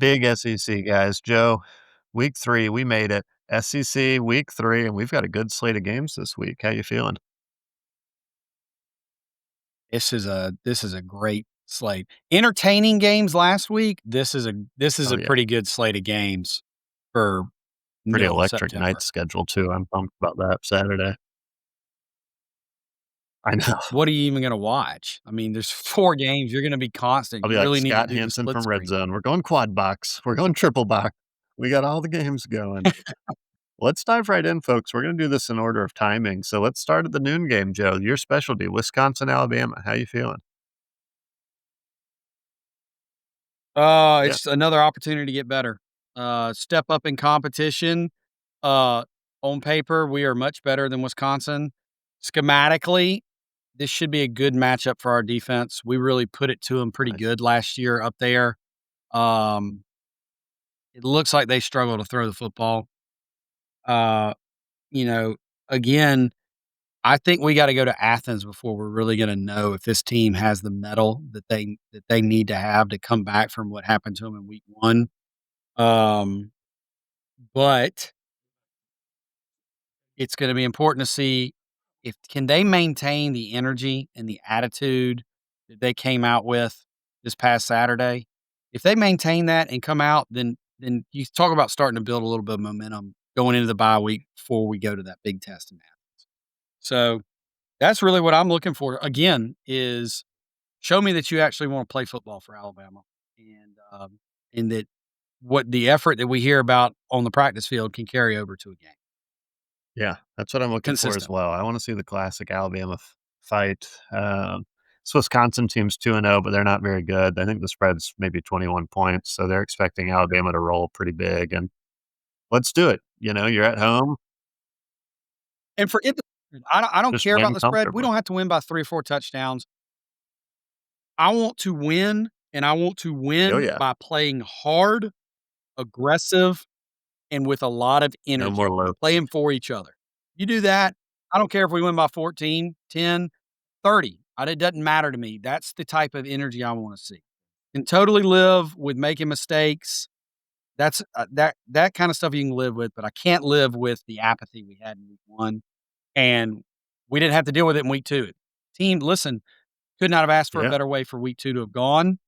Big SEC guys. Joe, week 3, we made it. SEC week 3, and we've got a good slate of games this week. How you feeling? This is a great slate. Entertaining games last week. This is Oh, a yeah. pretty good slate of games for Pretty middle of electric night September. schedule, too. I'm pumped about that Saturday. I know. What are you even gonna watch? I mean, there's 4 games, you're gonna be constant. I'll be You like really need to Scott do the Hansen split from Red screen. Zone. We're going quad box. We're going triple box. We got all the games going. Let's dive right in, folks. We're gonna do this in order of timing. So let's start at the noon game, Joe. Your specialty, Wisconsin, Alabama. How you feeling? Yeah. It's another opportunity to get better. Step up in competition. Uh, on paper, we are much better than Wisconsin. Schematically, this should be a good matchup for our defense. We really put it to them pretty Nice. good last year up there. Um, it looks like they struggle to throw the football. Uh, you know, again, I think we gotta go to Athens before we're really gonna know if this team has the mettle that they need to have to come back from what happened to them in week 1. Um, but it's gonna be important to see if can they maintain the energy and the attitude that they came out with this past Saturday. If they maintain that and come out, then you talk about starting to build a little bit of momentum going into the bye week before we go to that big test in Athens. So, that's really what I'm looking for, again, is show me that you actually wanna play football for Alabama and that what the effort that we hear about on the practice field can carry over to a game Yeah, that's what I'm looking for as consistently. well. I wanna see the classic Alabama fight. This Wisconsin team's 2-0, but they're not very good. I think the spread's maybe 21 points, so they're expecting Alabama to roll pretty big, and let's do it. You're at home, And forget the spread. I don't just care about win the spread. We comfortably. don't have to win by 3 or 4 touchdowns. I want to win, and I want to Oh, win yeah. by playing hard, aggressive, and with a lot of No more energy, low key. playing for each other. You do that, I don't care if we win by 14, 10, 30. It doesn't matter to me. That's the type of energy I wanna see. And totally live with making mistakes. That's, that kinda stuff you can live with, but I can't live with the apathy we had in week 1, and we didn't have to deal with it in week 2. Team, listen, could not have asked for a Yeah, better way for week 2 to have gone,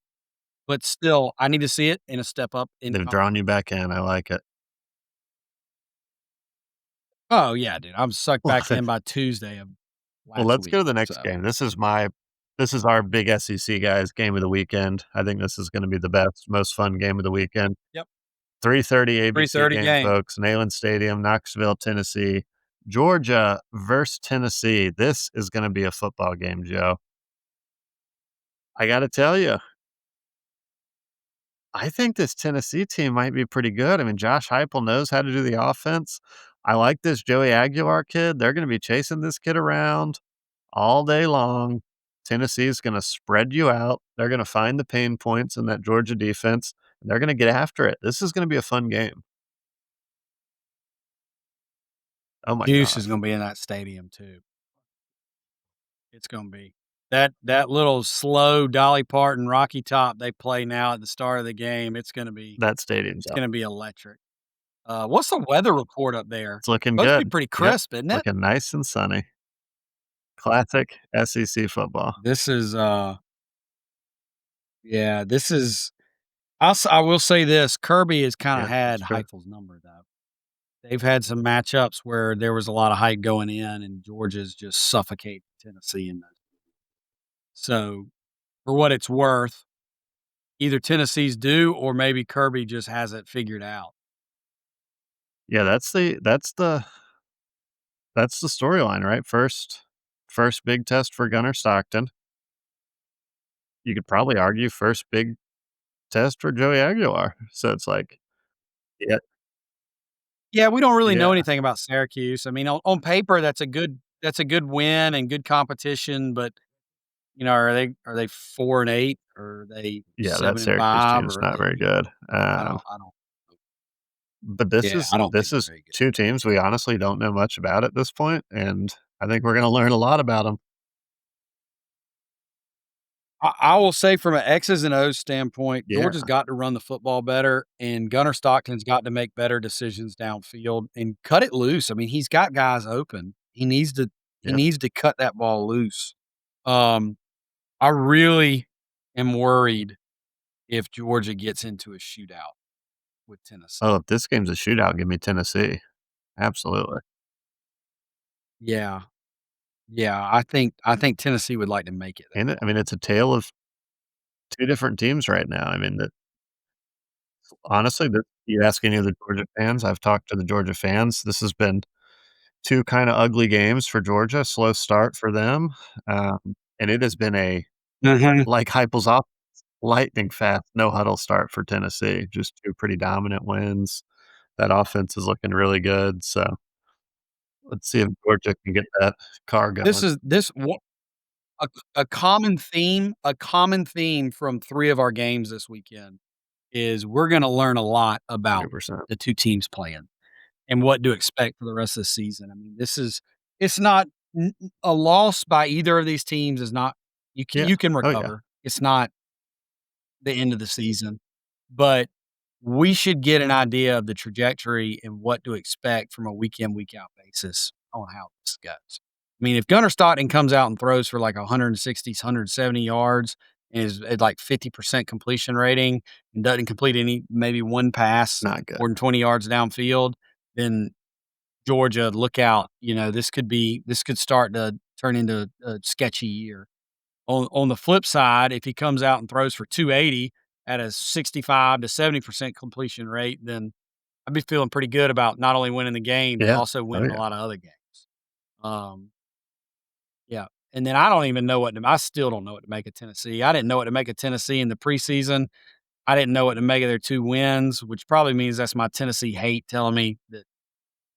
but still, I need to see it in a step up in they've com drawn you back in. I like it. Oh, yeah, dude, I'm sucked Well, back in by Tuesday of well, last let's go week, to the next so game. This is our big SEC guys game of the weekend. I think this is gonna be the best, most fun game of the weekend. Yep, 3:30 ABC 3:30 game, game. folks, Neyland Stadium, Knoxville, Tennessee. Georgia versus Tennessee. This is gonna be a football game, Joe. I gotta tell you, I think this Tennessee team might be pretty good. I mean, Josh Heupel knows how to do the offense. I like this Joey Aguilar kid. They're gonna be chasing this kid around all day long. Tennessee's gonna spread you out. They're gonna find the pain points in that Georgia defense, and they're gonna get after it. This is gonna be a fun game. Oh my Juice is gosh. gonna be in that stadium too. It's gonna be. That little slow Dolly Parton Rocky Top they play now at the start of the game, That stadium's it's up. gonna be electric. What's the weather report up there? It's looking Supposed to be good. pretty Yep. crisp, isn't it? Looking nice and sunny. Classic SEC football. This is, yeah, this is I will say this, Kirby has kinda Yeah, had that's true. Heupel's number, though. They've had some matchups where there was a lot of hype going in, and Georgia's just suffocated Tennessee in those. So, for what it's worth, either Tennessee's due or maybe Kirby just has it figured out. Yeah, that's the storyline, right? First big test for Gunnar Stockton. You could probably argue first big test for Joey Aguilar. So it's like, yeah, Yeah, we don't really know yeah, anything about Syracuse. I mean, on paper, that's a good win and good competition, but, are they 4 and 8 or are they yeah, that 7 and Syracuse 5 team's or are not they, very good. I don't But this yeah, is I don't think this they're is very good. 2 teams we honestly don't know much about at this point, and I think we're gonna learn a lot about them. I will say from an X's and O's standpoint, Yeah. Georgia's got to run the football better, and Gunnar Stockton's got to make better decisions downfield and cut it loose. I mean, he's got guys open. He Yep. needs to cut that ball loose. Um, I really am worried if Georgia gets into a shootout with Tennessee. Oh, if this game's a shootout, give me Tennessee. Absolutely. Yeah, yeah, I think Tennessee would like to make it that And I far. mean, it's a tale of 2 different teams right now. I mean, that honestly, that you ask any of the Georgia fans, I've talked to the Georgia fans, this has been 2 kinda ugly games for Georgia, slow start for them, and it has been a, Mhm. like Heupel's off lightning fast, no huddle start for Tennessee, just 2 pretty dominant wins. That offense is looking really good, so let's see if Georgia can get that car This going is this one a common theme from 3 of our games this weekend is we're gonna learn a lot about 100%. the 2 teams playing and what to expect for the rest of the season. I mean, this is it's not a loss by either of these teams is not Yeah. you can Oh, yeah. recover. It's not the end of the season, but we should get an idea of the trajectory and what to expect from a week in, week out basis on how this goes. I mean, if Gunnar Stockton comes out and throws for like 160, 170 yards and is at like 50% completion rating and doesn't complete any, maybe one pass Not good. more than 20 yards downfield, then Georgia, look out. You know, this could start to turn into a sketchy year. On the flip side, if he comes out and throws for 280 at a 65 to 70% completion rate, then I'd be feeling pretty good about not only winning the game, but Yeah. also Oh, winning a yeah. lot of other games. Um, yeah. And then I don't even know what to I still don't know what to make of Tennessee. I didn't know what to make of Tennessee in the preseason. I didn't know what to make of their 2 wins, which probably means that's my Tennessee hate telling me that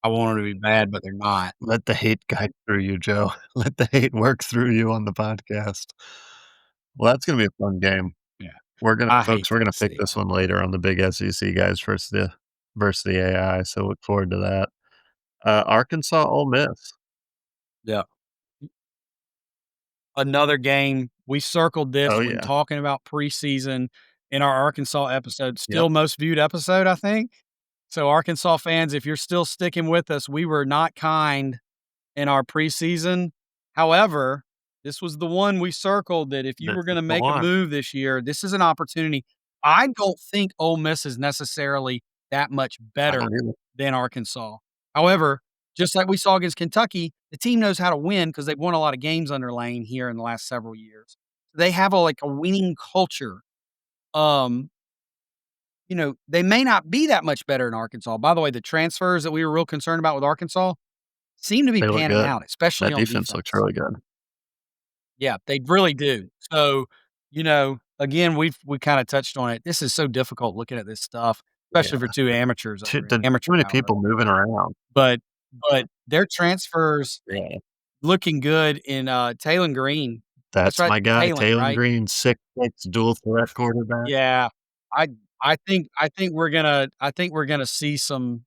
I want them to be bad, but they're not. Let the hate guide through you, Joe. Let the hate work through you on the podcast. Well, that's gonna be a fun game. Yeah. We're I hate gonna pick Tennessee. this one later on the big SEC guys versus the AI, so look forward to that. Arkansas, Ole Miss. Yeah. Another game. We circled Oh, this when yeah. talking about preseason in our Arkansas episode, Yep. still most viewed episode, I think. So, Arkansas fans, if you're still sticking with us, we were not kind in our preseason. However, this was the one we circled that if you This were is gonna the make a one. move this year, this is an opportunity. I don't think Ole Miss is necessarily that much I don't better either. than Arkansas. However, just like we saw against Kentucky, the team knows how to win because they've won a lot of games under Lane here in the last several years. They have like a winning culture. Um, they may not be that much better in Arkansas. By the way, the transfers that we were real concerned about with Arkansas seem to be They look panning good. out, especially That on defense looks defense. really good. Yeah, they really do. So, again, we kinda touched on it. This is so difficult looking at this stuff, especially for Yeah. 2 amateurs Too over in the too amateur many hour. people moving around. But their transfers Yeah. looking good in, Taylon Green. That's That's right, my guy, Taylon, Taylon right? Green, 6'6", dual threat quarterback. Yeah. I I think we're gonna see some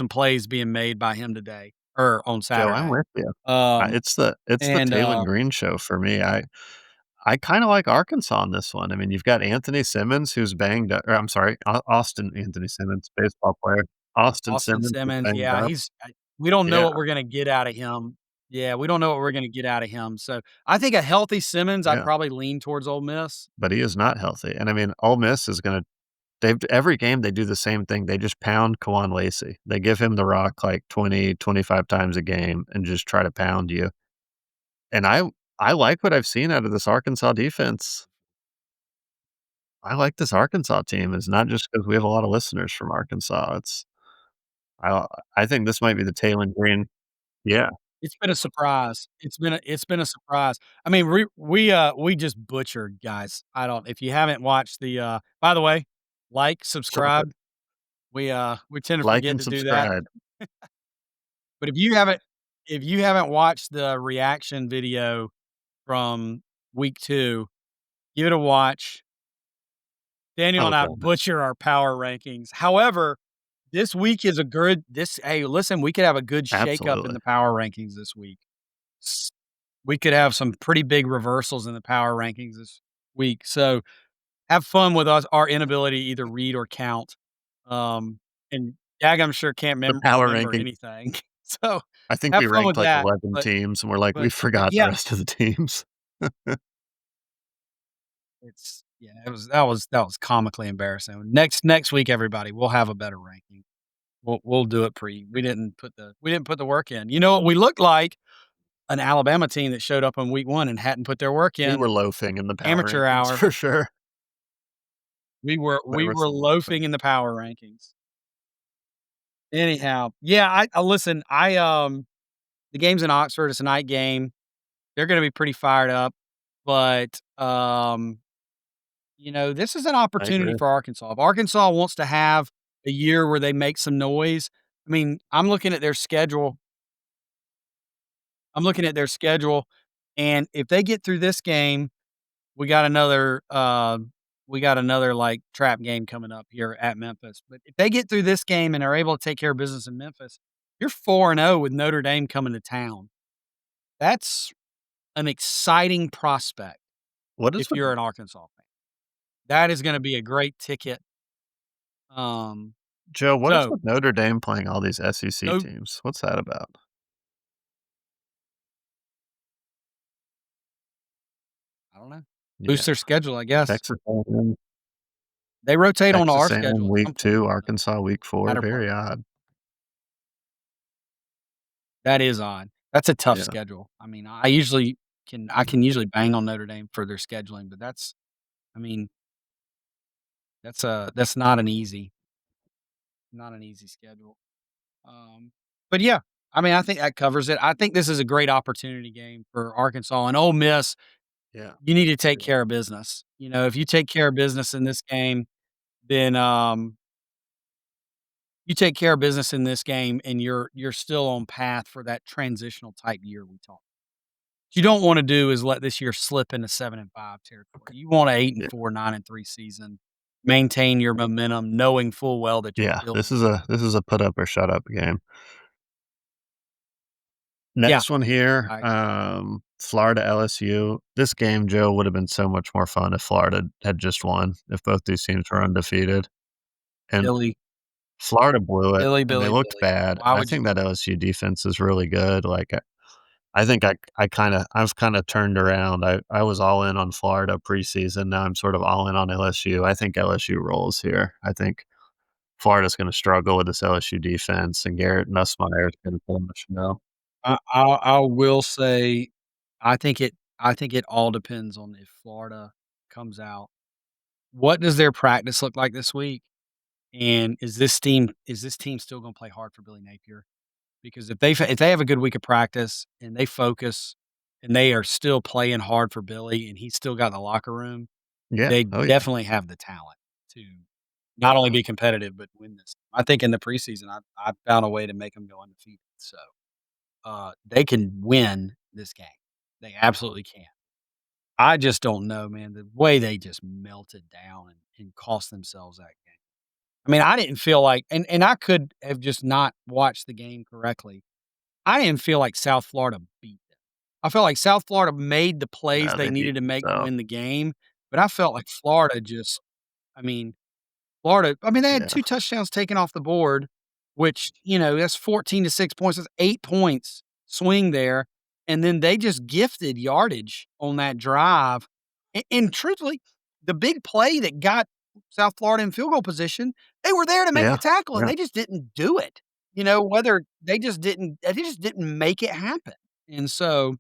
plays being made by him today or on Joe, I'm Saturday. with you. Um, It's the and, Taylon Green show for me. I kinda like Arkansas on this one. I mean, you've got Anthony Simmons who's banged up or I'm sorry, Austin Anthony Simmons, baseball player. Austin Austin Simmons is Simmons, banged yeah, up. we don't know Yeah, what we're gonna get out of him. Yeah, we don't know what we're gonna get out of him, so I think a healthy Simmons, I'd yeah, probably lean towards Ole Miss. but he is not healthy, and I mean, Ole Miss is gonna they've every game they do the same thing, they just pound Kawan Lacey. They give him the rock like 20, 25 times a game and just try to pound you, and I like what I've seen out of this Arkansas defense. I like this Arkansas team. It's not just because we have a lot of listeners from Arkansas. I I think this might be the Taylor Green. Yeah, It's been a surprise. It's been a surprise. I mean, we just butchered, guys. I don't if you haven't watched the, by the way, like, love it. subscribe. We tend to Like forget and to do that, subscribe. but if you haven't watched the reaction video from week 2, give it a watch. Daniel Oh, and I definitely. butcher our power rankings. However, this week is a good this hey, listen, we could have a good shakeup in Absolutely. the power rankings this week. S we could have some pretty big reversals in the power rankings this week. So have fun with us our inability to either read or count. And Dag, I'm sure can't The power remember ranking, anything. So I think have we fun ranked with like that. 11 teams, and we're like, "We But forgot the yeah, rest of the teams." it's yeah, that was comically embarrassing. Next week, everybody, we'll have a better ranking. We'll do it we didn't put the work in. You know what we looked like? An Alabama team that showed up on week 1 and hadn't put their work We in. were loafing in the power Amateur rankings hour. for sure. We were There we was were some loafing. loafing in the power rankings. Anyhow, yeah, listen, the game's in Oxford, it's a night game. They're gonna be pretty fired up, but, this is an I opportunity agree. for Arkansas. If Arkansas wants to have a year where they make some noise, I mean, I'm looking at their schedule, and if they get through this game, we got another, like, trap game coming up here at Memphis, but if they get through this game and are able to take care of business in Memphis, you're 4-0 with Notre Dame coming to town. That's an exciting prospect What is if with you're an Arkansas fan. That is gonna be a great ticket. Um, Joe, what is so with Notre Dame playing all these SEC no teams? What's that about? I don't know. Yeah, Boost their schedule, I guess. Texas A&M They rotate on our Texas A&M schedule at week some point 2, in the Arkansas week 4, latter part very of odd. that is odd. That's a tough Yeah, schedule. I mean, I can usually bang on Notre Dame for their scheduling, but I mean, that's not an easy schedule. But yeah, I mean, I think that covers it. I think this is a great opportunity game for Arkansas and Ole Miss. yeah. You need to take Yeah. care of business. If you take care of business in this game, then you take care of business in this game, and you're still on path for that transitional type year we talked. What you don't want to do is let this year slip into 7-5 territory. You want a eight and Yeah. four, 9-3 season. Maintain your momentum, knowing full well that you're Yeah, building. this is a put up or shut up game. Yeah, Next one here, I agree. Florida LSU. This game, Joe, would have been so much more fun if Florida had just won, if both these teams were undefeated. And Billy, Florida blew it, Billy, and they Billy, looked Billy. bad. Why I would you think do that LSU defense is really good. Like, I think I've kinda turned around. I was all in on Florida preseason. Now I'm sort of all in on LSU. I think LSU rolls here. I think Florida's gonna struggle with this LSU defense, and Garrett Nussmeier is gonna pull the show. I will say, I think it all depends on if Florida comes out. What does their practice look like this week? And is this team still gonna play hard for Billy Napier? Because if they have a good week of practice and they focus and they are still playing hard for Billy and he's still got the locker room, Yeah. they Oh, yeah. definitely have the talent to not only be competitive, but win this. I think in the preseason, I found a way to make them go undefeated. So, they can win this game. They absolutely can. I just don't know, man, the way they just melted down and cost themselves that game. I mean, I didn't feel like and I could have just not watched the game correctly. I didn't feel like South Florida beat them. I felt like South Florida made the plays No, they they beat needed to make to so, win the game, but I felt like Florida just I mean, they had yeah. 2 touchdowns taken off the board, which, that's 14 to 6 points. That's 8 points swing there, and then they just gifted yardage on that drive. And truthfully, the big play that got South Florida in field goal position, they were there to make Yeah. the tackle, and Yeah. they just didn't do it. Whether they just didn't make it happen. And so,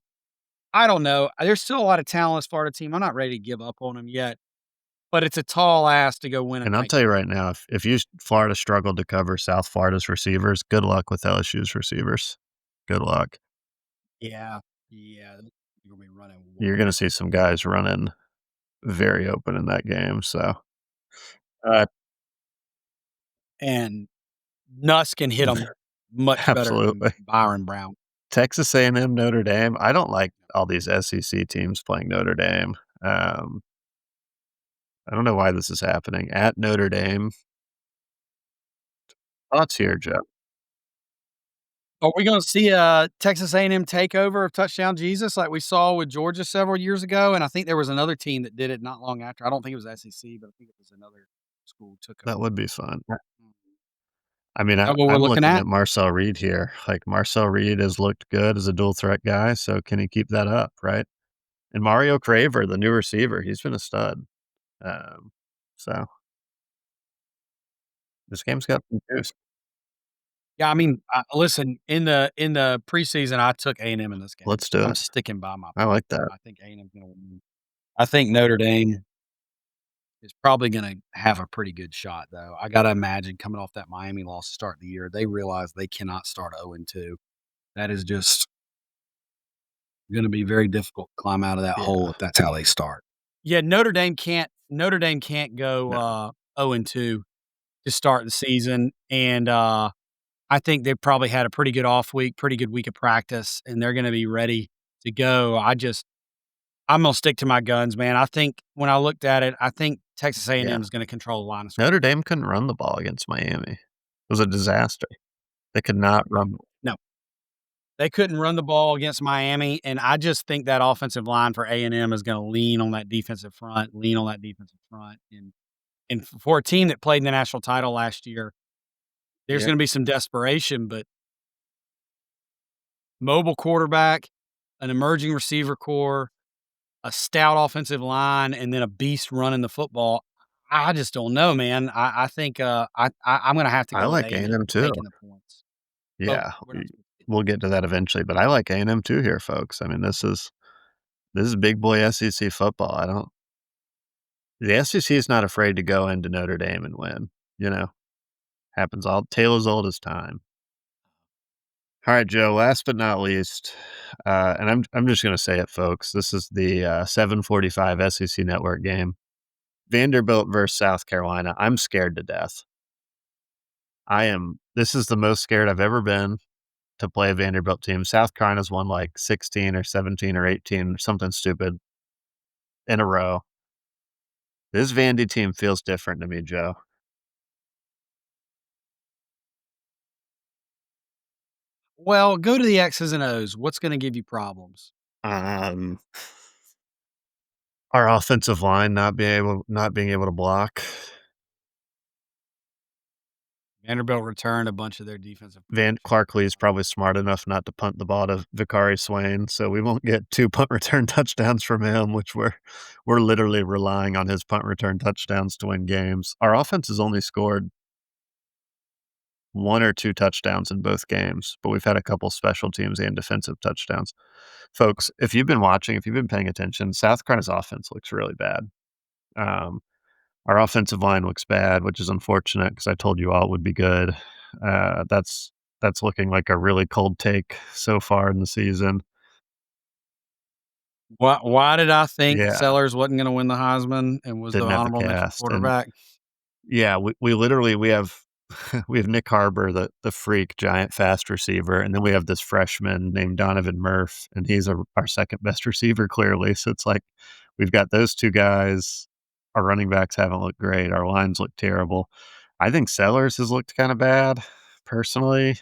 I don't know. There's still a lot of talent on this Florida team. I'm not ready to give up on them yet, but it's a tall ask to go win a And I'll night tell you game. right now, if Florida struggled to cover South Florida's receivers, good luck with LSU's receivers. Good luck. Yeah, yeah, you're gonna be running You're wild. gonna see some guys running very open in that game, so, uh, And Nuss can hit them much better than absolutely. Byron Brown. Texas A&M, Notre Dame. I don't like all these SEC teams playing Notre Dame. Um, I don't know why this is happening. At Notre Dame. Thoughts here, Joe? Are we gonna see a Texas A&M takeover of Touchdown Jesus like we saw with Georgia several years ago? And I think there was another team that did it not long after. I don't think it was SEC, but I think it was another school took That over. would be fun. Mhm. I mean, That what we're I'm looking looking at? at Marcel Reed here. Like, Marcel Reed has looked good as a dual threat guy, so can he keep that up, right? And Mario Craver, the new receiver, he's been a stud. Um, so this game's got some juice. Yeah, I mean, listen, in the preseason, I took A&M in this game. Let's do I'm it. sticking by my I pick. like that. I think A&M's gonna win. I think Notre Dame is probably gonna have a pretty good shot, though. I gotta imagine coming off that Miami loss to start the year, they realize they cannot start 0-2. That is just gonna be very difficult to climb out of that hole Yeah. if that's how they start. Yeah, Notre Dame can't go, No. 0-2 to start the season, and, I think they probably had a pretty good off week, pretty good week of practice, and they're gonna be ready to go. I'm gonna stick to my guns, man. I think when I looked at it, I think Texas Yeah. A&M is gonna control the line of Notre scrimmage. Dame couldn't run the ball against Miami. It was a disaster. They could not run. No, they couldn't run the ball against Miami, and I just think that offensive line for A&M is gonna lean on that defensive front, and for a team that played in the national title last year, there's Yeah. gonna be some desperation, but mobile quarterback, an emerging receiver core, a stout offensive line, and then a beast running the football. I just don't know, man. I think, I'm gonna have to I go with like A&M A&M too. taking the points. Oh, Yeah, we're not supposed to get we'll get to that eventually, but I like A&M too here, folks. I mean, this is big boy SEC football. I don't The SEC is not afraid to go into Notre Dame and win, you know? Happens all tale as old as time. Alright, Joe, last but not least, and I'm just gonna say it, folks. This is the, 7:45 SEC Network game. Vanderbilt versus South Carolina. I'm scared to death. This is the most scared I've ever been to play a Vanderbilt team. South Carolina's won, like, 16 or 17 or 18 or something stupid in a row. This Vandy team feels different to me, Joe. well, go to the X's and O's. What's gonna give you problems? Um, our offensive line not being able to block. Vanderbilt returned a bunch of their defensive Van production. Clark Lee is probably smart enough not to punt the ball to Vicari Swain, so we won't get 2 punt return touchdowns from him, which we're literally relying on his punt return touchdowns to win games. Our offense has only scored 1 or 2 touchdowns in both games, but we've had a couple special teams and defensive touchdowns. Folks, if you've been paying attention, South Carolina's offense looks really bad. Um, our offensive line looks bad, which is unfortunate because I told you all it would be good. That's looking like a really cold take so far in the season. Why did I think Yeah, Sellers wasn't gonna win the Heisman and was the didn't have the honorable mention cast, and quarterback? yeah, we literally we have we have Nick Harbor, the freak giant fast receiver, and then we have this freshman named Donovan Murph, and he's our second best receiver clearly. So it's like we've got those 2 guys. Our running backs haven't looked great. Our lines look terrible. I think Sellers has looked kinda bad, personally.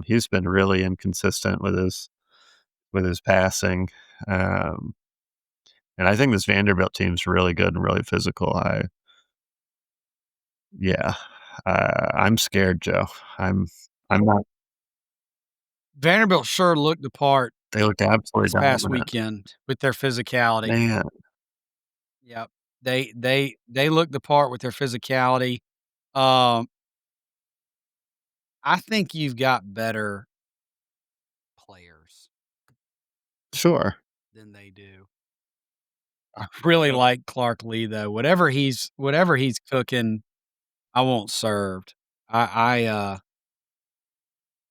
He's been really inconsistent with his passing. Um, and I think this Vanderbilt team's really good and really physical. Yeah, I'm scared, Joe. I'm I'm not Vanderbilt sure looked the part They looked absolutely this past dominant. weekend with their physicality. Man, Yep. They look the part with their physicality. Um, I think you've got better players sure. than they do. I really like Clark Lee though. Whatever he's cooking, I want served. I, I, uh,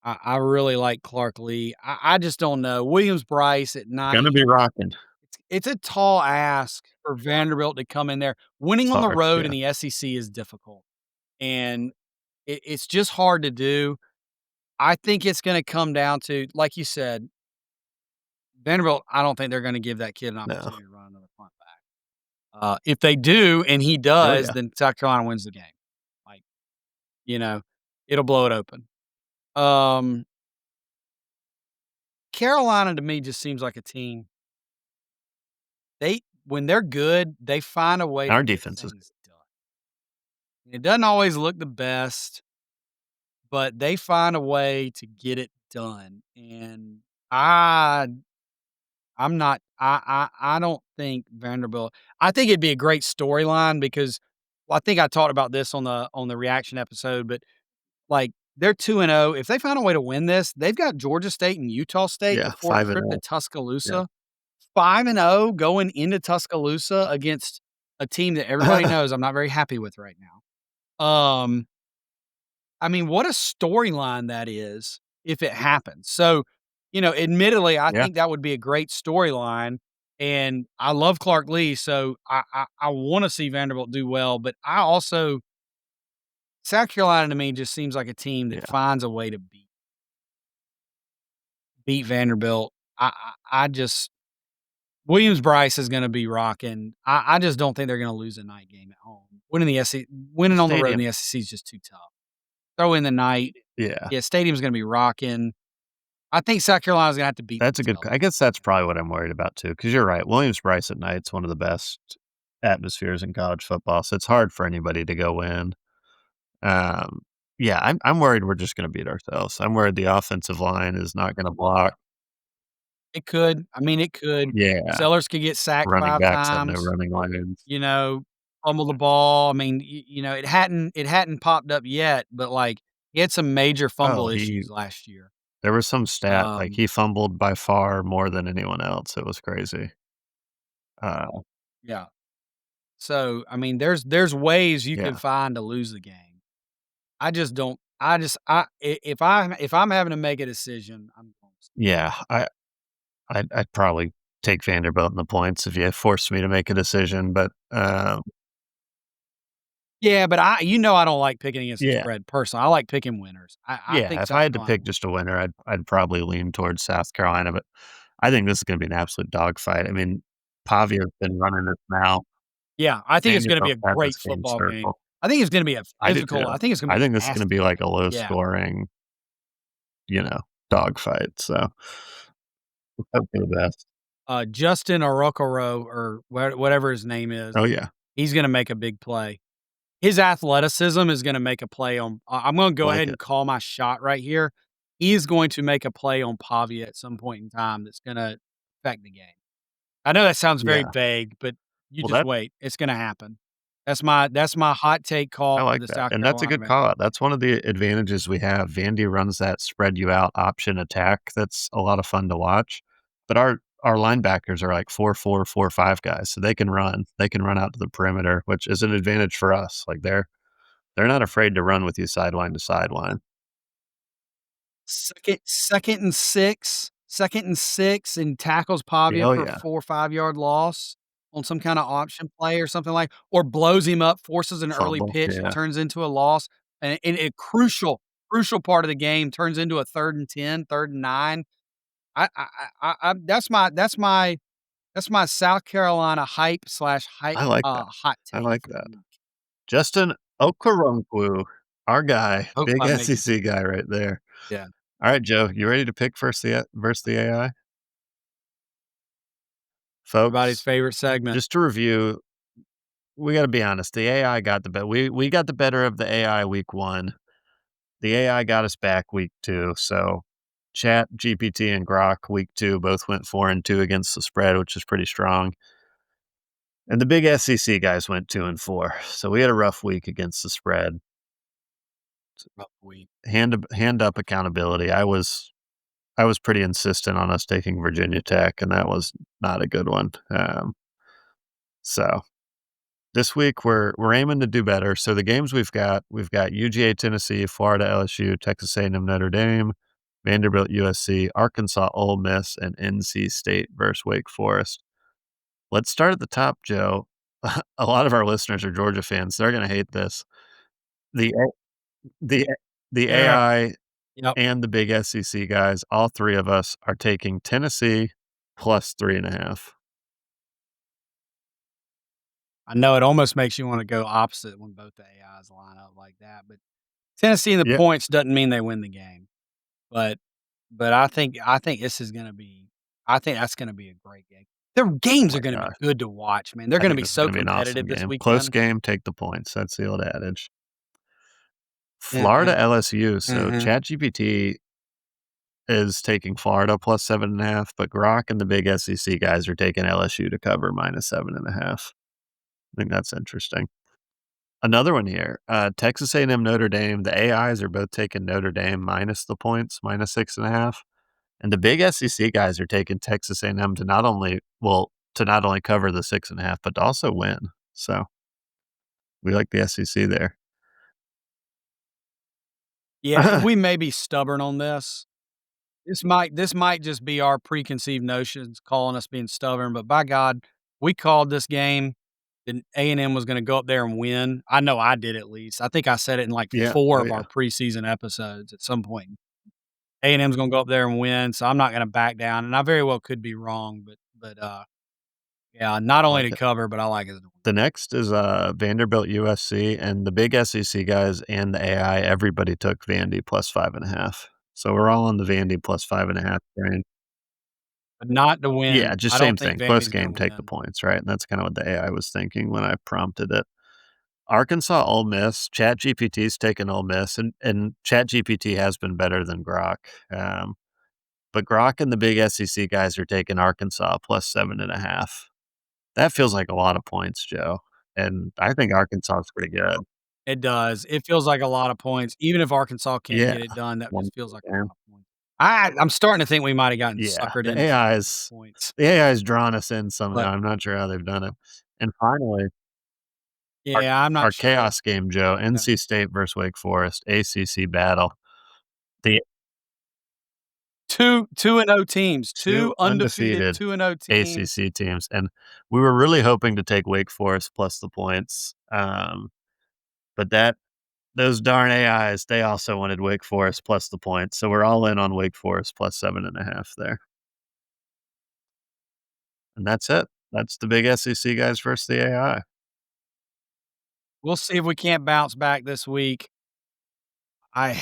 I really like Clark Lee. I just don't know. Williams Bryce at Gonna 90. be rocking. It's a tall ask for Vanderbilt to come in there. It's Winning on the hard, road in yeah. the SEC is difficult, and it's just hard to do. I think it's gonna come down to, like you said, Vanderbilt. I don't think they're gonna give that kid an No. opportunity to run another punt back. If they do, and he Oh, does, yeah. then South Carolina wins the game. Like, you know, it'll blow it open. Um, Carolina to me just seems like a team. They when they're good, they find a way to Our get defense is things done. It doesn't always look the best, but they find a way to get it done. And I I'm not I don't think Vanderbilt I think it'd be a great storyline because well, I think I talked about this on the reaction episode, but like they're 2-0. If they find a way to win this, they've got Georgia State and Utah State yeah, before a 5 and trip to 0. Yeah. Tuscaloosa. 5-0 going into Tuscaloosa against a team that everybody knows I'm not very happy with right now. I mean, what a storyline that is if it happens. So, admittedly, I Yeah, think that would be a great storyline, and I love Clark Lee, so I wanna see Vanderbilt do well, but I also South Carolina to me just seems like a team that yeah, finds a way to beat Vanderbilt. I just Williams-Brice is gonna be rocking. I just don't think they're gonna lose a night game at home. the Winning on the road in stadium the SEC is just too tough. Throw in the night. yeah, Yeah, stadium's gonna be rocking. I think South Carolina's gonna have to beat that's a good themselves I a guess little that's bit. probably what I'm worried about too. Because 'cause you're right, Williams-Brice at night's one of the best atmospheres in college football, so it's hard for anybody to go in. Um, yeah, I'm worried we're just gonna beat ourselves. I'm worried the offensive line is not gonna block. It could. I mean, it could. Yeah, Sellers could get sacked running 5 backs have no times, running lanes. fumble the ball. I mean, it hadn't popped up yet, but, like, he had some major Oh, fumble he issues last year. there was some stat, like, Um, he fumbled by far more than anyone else, it was crazy. Uh, yeah. So, I mean, there's ways you can yeah, find to lose the game. I just don't I just I if I'm having to make a decision, I'm going yeah, I'd probably take Vanderbilt in the points if you forced me to make a decision, but, Yeah, but I don't like picking against the yeah, spread personally. I like picking winners. I yeah, think if I South had to Carolina pick will. just a winner, I'd probably lean towards South Carolina, but I think this is gonna be an absolute dogfight. I mean, Pavia's been running this now. Yeah, I think it's gonna be Vanderbilt a had this great game football game. circled. I think it's gonna be a I do physical too. I think it's gonna I be think a this is gonna be nasty like game. a low Yeah. scoring, you know, dogfight, so let's hope for the best. Justin Orokoro or whatever his name is, Oh, yeah, he's gonna make a big play. His athleticism is gonna make a play on I'm gonna I go like ahead it. and call my shot right here. He is going to make a play on Pavia at some point in time that's gonna affect the game. I know that sounds very Yeah. vague, but you Well, just that wait. It's gonna happen. That's my hot take I call for like the that, South and that's a Carolina good call Vanderbilt out. That's one of the advantages we have. Vandy runs that spread you out option attack that's a lot of fun to watch, but our linebackers are like 4-4, 4-5 guys, so they can run. They can run out to the perimeter, which is an advantage for us. Like, they're not afraid to run with you sideline to sideline. 2nd and 6 and tackles Pavia Oh, for a yeah. 4 or 5-yard loss on some kinda option play or something like or blows him up, forces an early Fumble, pitch that yeah. turns into a loss, and a crucial part of the game turns into a 3rd and 10, 3rd and 9. I that's my South Carolina I like that. hot I take like for the that. week. Justin Okoronkwo, our guy, Hope big I make it. SEC guy right there. Yeah, Alright, Joe, you ready to pick versus the AI? everybody's Folks, favorite segment. just to review, we gotta be honest, the AI got the bet we got the better of the AI week 1. The AI got us back week 2, so Chat GPT and Grok week 2 both went 4 and 2 against the spread, which is pretty strong. And the big SEC guys went 2 and 4. So we had a rough week against the spread. Rough week. Hand up accountability. I was pretty insistent on us taking Virginia Tech, and that was not a good one. So this week we're aiming to do better. So the games we've got UGA Tennessee, Florida LSU, Texas A&M Notre Dame, Vanderbilt USC, Arkansas Ole Miss, and NC State versus Wake Forest. Let's start at the top, Joe. A lot of our listeners are Georgia fans. They're going to hate this. The the the Yeah. AI Yep. and the big SEC guys, all 3 of us are taking Tennessee plus 3.5. I know it almost makes you wanna go opposite when both the AIs line up like that, but Tennessee in the Yeah, points doesn't mean they win the game, but but I think this is gonna be I think that's gonna be a great game. Their Oh games are my gonna be gosh. good to watch, man. They're I gonna think be this is so gonna be an awesome competitive this game. Close weekend. game, take the points. That's the old adage. Florida Mhm, LSU. So mhm. ChatGPT is taking Florida plus 7.5, but Grok and the big SEC guys are taking LSU to cover minus 7.5. I think that's interesting. Another one here, Texas A&M Notre Dame. The AIs are both taking Notre Dame minus the points, minus 6.5. And the big SEC guys are taking Texas A&M to not only cover the 6.5, but to also win. So we like the SEC there. Yeah, and we may be stubborn on this. This might just be our preconceived notions calling us being stubborn, but by God, we called this game, and A&M was gonna go up there and win. I know I did at least. I think I said it in, like, Yeah. 4 Oh, of our yeah. preseason episodes at some point. A&M's gonna go up there and win, so I'm not gonna back down, and I very well could be wrong, but yeah, not I only like to it. cover, but I like it to win. The next is Vanderbilt USC, and the big SEC guys and the AI. Everybody took Vandy plus 5.5. So we're all on the Vandy plus 5.5 train. But not to Yeah, win. just I same don't think thing. Close Vandy's gonna game, take the win. points, right? And that's kind of what the AI was thinking when I prompted it. Arkansas, Ole Miss. ChatGPT's taken Ole Miss, and ChatGPT has been better than Grok. Um, but Grok and the big SEC guys are taking Arkansas plus 7.5. That feels like a lot of points, Joe. And I think Arkansas is pretty good. It does. It feels like a lot of points. Even if Arkansas can't Yeah. get it done, that One just feels like a game. lot of points. I'm starting to think we might have gotten Yeah. suckered The into taking AI's points, the AI's drawn us in somehow. but I'm not sure how they've done it. And finally, our yeah, I'm not our sure. chaos game, Joe, Yeah. NC State versus Wake Forest, ACC battle. The 2-0 teams, 2 2 undefeated undefeated 2-0 teams. ACC teams, and we were really hoping to take Wake Forest plus the points, but those darn AIs, they also wanted Wake Forest plus the points, so we're all in on Wake Forest plus 7.5 there, and that's it. That's the big SEC guys versus the AI. We'll see if we can't bounce back this week. I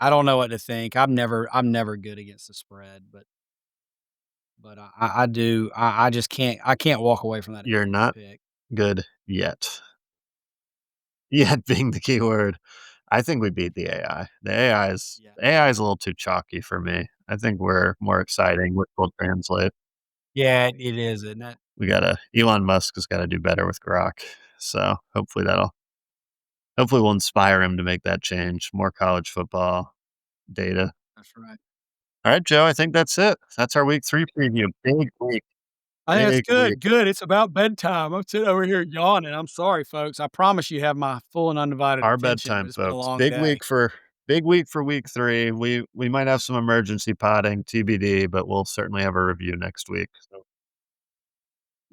I don't know what to think. I'm never good against the spread, but I do I just can't walk away from that You're A&M not pick. good yet. Yet being the key word. I think we beat the AI. Yeah. The AI is a little too chalky for me. I think we're more exciting, which will translate. Yeah, it is, isn't it? We gotta Elon Musk has gotta do better with Grok. So hopefully we'll inspire him to make that change. More college football data. That's right. All right, Joe, I think that's it. That's our week 3 preview. Big week. I think that's Big week. good, good. It's about bedtime. I'm sitting over here yawning. I'm sorry, folks. I promise you have my full and undivided Our attention, but bedtime, it's been a folks. long day. Big week for week 3. We might have some emergency potting, TBD, but we'll certainly have a review next week. So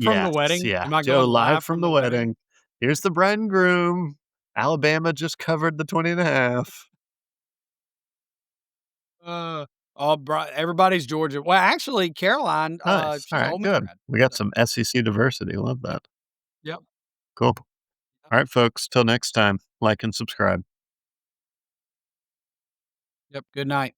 From the yes, wedding? yeah. Am I Joe going live live from from the the wedding? wedding. Here's the bride and groom. Alabama just covered the 20.5. Uh, everybody's Georgia. Well, actually, Caroline, Nice. All she's an right, Ole Miss good. grad. We got So, some SEC diversity. Love yep, that. yep, Cool. yep, All right, folks. Till next time, like and subscribe. yep. Good night.